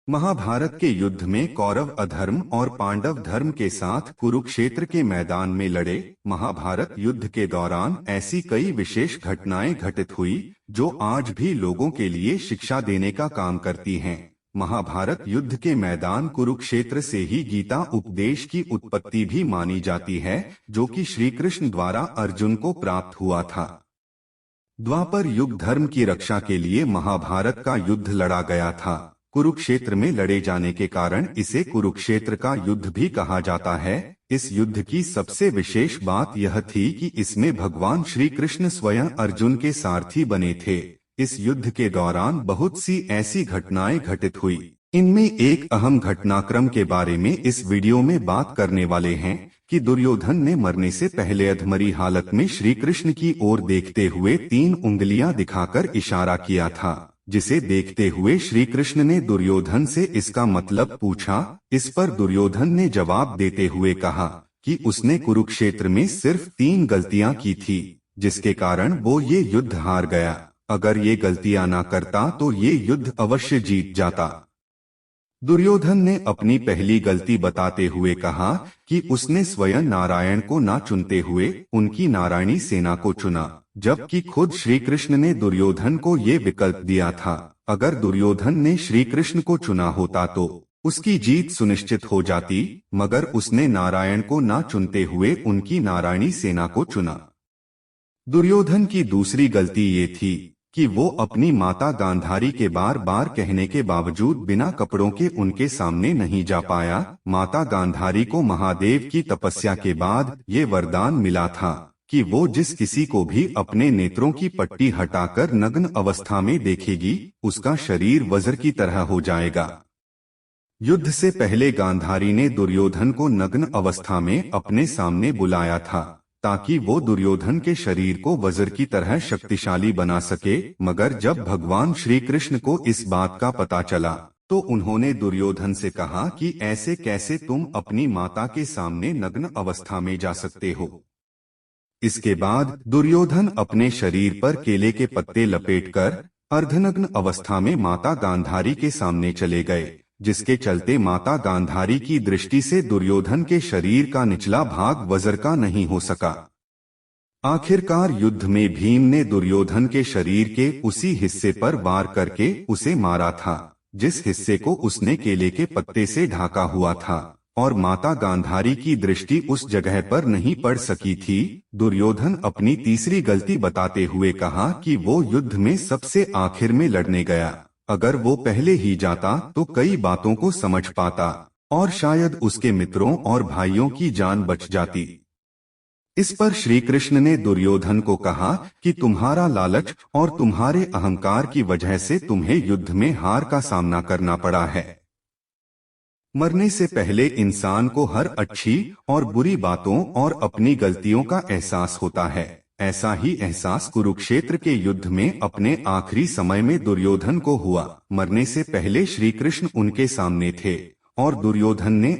महाभारत के युद्ध में कौरव अधर्म और पांडव धर्म के साथ कुरुक्षेत्र के मैदान में लड़े। महाभारत युद्ध के दौरान ऐसी कई विशेष घटनाएं घटित हुई जो आज भी लोगों के लिए शिक्षा देने का काम करती हैं। महाभारत युद्ध के मैदान कुरुक्षेत्र से ही गीता उपदेश की उत्पत्ति भी मानी जाती है, जो कि श्री कृष्ण द्वारा अर्जुन को प्राप्त हुआ था। द्वापर युग धर्म की रक्षा के लिए महाभारत का युद्ध लड़ा गया था। कुरुक्षेत्र में लड़े जाने के कारण इसे कुरुक्षेत्र का युद्ध भी कहा जाता है। इस युद्ध की सबसे विशेष बात यह थी कि इसमें भगवान श्री कृष्ण स्वयं अर्जुन के सारथी बने थे। इस युद्ध के दौरान बहुत सी ऐसी घटनाएं घटित हुई। इनमें एक अहम घटनाक्रम के बारे में इस वीडियो में बात करने वाले हैं कि दुर्योधन ने मरने से पहले अधमरी हालत में श्री कृष्ण की ओर देखते हुए 3 उंगलियां दिखाकर इशारा किया था, जिसे देखते हुए श्री कृष्ण ने दुर्योधन से इसका मतलब पूछा। इस पर दुर्योधन ने जवाब देते हुए कहा कि उसने कुरुक्षेत्र में सिर्फ 3 गलतियां की थी, जिसके कारण वो ये युद्ध हार गया। अगर ये गलतियां ना करता तो ये युद्ध अवश्य जीत जाता। दुर्योधन ने अपनी पहली गलती बताते हुए कहा कि उसने स्वयं नारायण को ना चुनते हुए उनकी नारायणी सेना को चुना, जबकि खुद श्री कृष्ण ने दुर्योधन को ये विकल्प दिया था। अगर दुर्योधन ने श्री कृष्ण को चुना होता तो उसकी जीत सुनिश्चित हो जाती, मगर उसने नारायण को ना चुनते हुए उनकी नारायणी सेना को चुना। दुर्योधन की दूसरी गलती ये थी कि वो अपनी माता गांधारी के बार बार कहने के बावजूद बिना कपड़ों के उनके सामने नहीं जा पाया। माता गांधारी को महादेव की तपस्या के बाद ये वरदान मिला था कि वो जिस किसी को भी अपने नेत्रों की पट्टी हटाकर नग्न अवस्था में देखेगी, उसका शरीर वज्र की तरह हो जाएगा। युद्ध से पहले गांधारी ने दुर्योधन को नग्न अवस्था में अपने सामने बुलाया था ताकि वो दुर्योधन के शरीर को वज्र की तरह शक्तिशाली बना सके, मगर जब भगवान श्री कृष्ण को इस बात का पता चला तो उन्होंने दुर्योधन से कहा कि ऐसे कैसे तुम अपनी माता के सामने नग्न अवस्था में जा सकते हो। इसके बाद दुर्योधन अपने शरीर पर केले के पत्ते लपेटकर अर्धनग्न अवस्था में माता गांधारी के सामने चले गए, जिसके चलते माता गांधारी की दृष्टि से दुर्योधन के शरीर का निचला भाग वज्र का नहीं हो सका। आखिरकार युद्ध में भीम ने दुर्योधन के शरीर के उसी हिस्से पर वार करके उसे मारा था जिस हिस्से को उसने केले के पत्ते से ढाका हुआ था, और माता गांधारी की दृष्टि उस जगह पर नहीं पड़ सकी थी। दुर्योधन अपनी तीसरी गलती बताते हुए कहा कि वो युद्ध में सबसे आखिर में लड़ने गया। अगर वो पहले ही जाता तो कई बातों को समझ पाता और शायद उसके मित्रों और भाइयों की जान बच जाती। इस पर श्री कृष्ण ने दुर्योधन को कहा कि तुम्हारा लालच और तुम्हारे अहंकार की वजह से तुम्हें युद्ध में हार का सामना करना पड़ा है। मरने से पहले इंसान को हर अच्छी और बुरी बातों और अपनी गलतियों का एहसास होता है। ऐसा ही एहसास कुरुक्षेत्र के युद्ध में अपने आखिरी समय में दुर्योधन को हुआ। मरने से पहले श्री कृष्ण उनके सामने थे और दुर्योधन ने